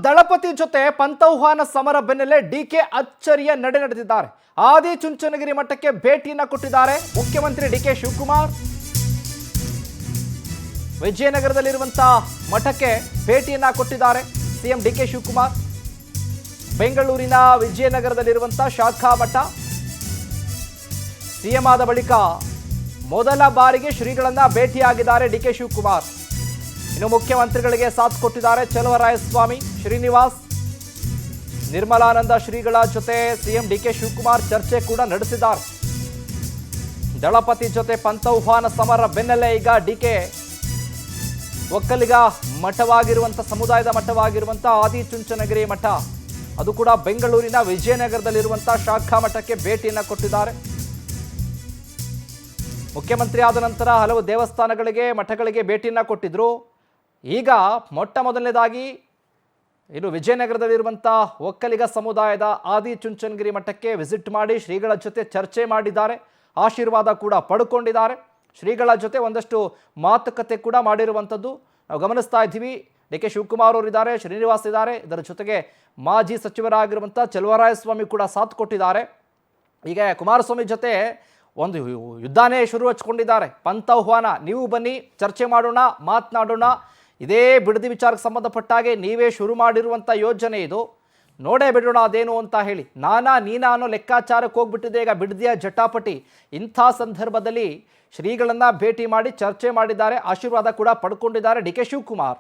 ದಳಪತಿ ಜೊತೆ ಪಂಥಾಹ್ವಾನ ಸಮರ ಬೆನ್ನಲ್ಲೇ ಡಿಕೆ ಅಚ್ಚರಿಯ ನಡೆ ನಡೆದಿದ್ದಾರೆ. ಆದಿಚುಂಚನಗಿರಿ ಮಠಕ್ಕೆ ಭೇಟಿಯನ್ನ ಕೊಟ್ಟಿದ್ದಾರೆ ಮುಖ್ಯಮಂತ್ರಿ ಡಿಕೆ ಶಿವಕುಮಾರ್. ವಿಜಯನಗರದಲ್ಲಿರುವಂತಹ ಮಠಕ್ಕೆ ಭೇಟಿಯನ್ನ ಕೊಟ್ಟಿದ್ದಾರೆ ಸಿಎಂ ಡಿಕೆ ಶಿವಕುಮಾರ್. ಬೆಂಗಳೂರಿನ ವಿಜಯನಗರದಲ್ಲಿರುವಂತಹ ಶಾಖಾ ಮಠ ಸಿಎಂ ಆದ ಬಳಿಕ ಮೊದಲ ಬಾರಿಗೆ ಶ್ರೀಗಳನ್ನ ಭೇಟಿಯಾಗಿದ್ದಾರೆ ಡಿಕೆ ಶಿವಕುಮಾರ್. ಇನ್ನು ಮುಖ್ಯಮಂತ್ರಿಗಳಿಗೆ ಸಾಥ್ ಕೊಟ್ಟಿದ್ದಾರೆ ಚಲುವರಾಯಸ್ವಾಮಿ, ಶ್ರೀನಿವಾಸ್, ನಿರ್ಮಲಾನಂದ ಶ್ರೀಗಳ ಜೊತೆ ಸಿಎಂ ಡಿಕೆ ಶಿವಕುಮಾರ್ ಚರ್ಚೆ ಕೂಡ ನಡೆಸಿದ್ದಾರೆ. ದಳಪತಿ ಜೊತೆ ಪಂಥಾಹ್ವಾನ ಸಮರ ಬೆನ್ನಲ್ಲೇ ಈಗ ಡಿಕೆ ಒಕ್ಕಲಿಗ ಮಠವಾಗಿರುವಂಥ ಸಮುದಾಯದ ಮಠವಾಗಿರುವಂಥ ಆದಿಚುಂಚನಗಿರಿ ಮಠ, ಅದು ಕೂಡ ಬೆಂಗಳೂರಿನ ವಿಜಯನಗರದಲ್ಲಿರುವಂಥ ಶಾಖಾ ಮಠಕ್ಕೆ ಭೇಟಿಯನ್ನು ಕೊಟ್ಟಿದ್ದಾರೆ. ಮುಖ್ಯಮಂತ್ರಿ ಆದ ನಂತರ ಹಲವು ದೇವಸ್ಥಾನಗಳಿಗೆ ಮಠಗಳಿಗೆ ಭೇಟಿಯನ್ನು ಕೊಟ್ಟಿದ್ರು. ಈಗ ಮೊಟ್ಟ ಮೊದಲನೇದಾಗಿ ಇನ್ನು ವಿಜಯನಗರದಲ್ಲಿರುವಂಥ ಒಕ್ಕಲಿಗ ಸಮುದಾಯದ ಆದಿಚುಂಚನಗಿರಿ ಮಠಕ್ಕೆ ವಿಸಿಟ್ ಮಾಡಿ ಶ್ರೀಗಳ ಜೊತೆ ಚರ್ಚೆ ಮಾಡಿದ್ದಾರೆ, ಆಶೀರ್ವಾದ ಕೂಡ ಪಡ್ಕೊಂಡಿದ್ದಾರೆ. ಶ್ರೀಗಳ ಜೊತೆ ಒಂದಷ್ಟು ಮಾತುಕತೆ ಕೂಡ ಮಾಡಿರುವಂಥದ್ದು ನಾವು ಗಮನಿಸ್ತಾ ಇದ್ದೀವಿ. ಡಿ ಕೆ ಶಿವಕುಮಾರ್ ಅವರು ಇದ್ದಾರೆ, ಶ್ರೀನಿವಾಸ್ ಇದ್ದಾರೆ, ಇದರ ಜೊತೆಗೆ ಮಾಜಿ ಸಚಿವರಾಗಿರುವಂಥ ಚಲುವರಾಯಸ್ವಾಮಿ ಕೂಡ ಸಾಥ್ ಕೊಟ್ಟಿದ್ದಾರೆ. ಈಗ ಕುಮಾರಸ್ವಾಮಿ ಜೊತೆ ಒಂದು ಯುದ್ಧನೇ ಶುರು ಹಚ್ಕೊಂಡಿದ್ದಾರೆ. ಪಂಥಾಹ್ವಾನ, ನೀವು ಬನ್ನಿ ಚರ್ಚೆ ಮಾಡೋಣ, ಮಾತನಾಡೋಣ, ಇದೇ ಬಿಡದಿ ವಿಚಾರಕ್ಕೆ ಸಂಬಂಧಪಟ್ಟ ಹಾಗೆ ನೀವೇ ಶುರು ಮಾಡಿರುವಂಥ ಯೋಜನೆ ಇದು, ನೋಡೇ ಬಿಡೋಣ ಅದೇನು ಅಂತ ಹೇಳಿ ನೀನಾ ಅನ್ನೋ ಲೆಕ್ಕಾಚಾರಕ್ಕೆ ಹೋಗ್ಬಿಟ್ಟಿದೆ ಈಗ ಬಿಡದಿಯ ಜಟಾಪಟಿ. ಇಂಥ ಸಂದರ್ಭದಲ್ಲಿ ಶ್ರೀಗಳನ್ನು ಭೇಟಿ ಮಾಡಿ ಚರ್ಚೆ ಮಾಡಿದ್ದಾರೆ, ಆಶೀರ್ವಾದ ಕೂಡ ಪಡ್ಕೊಂಡಿದ್ದಾರೆ ಡಿ ಕೆ ಶಿವಕುಮಾರ್.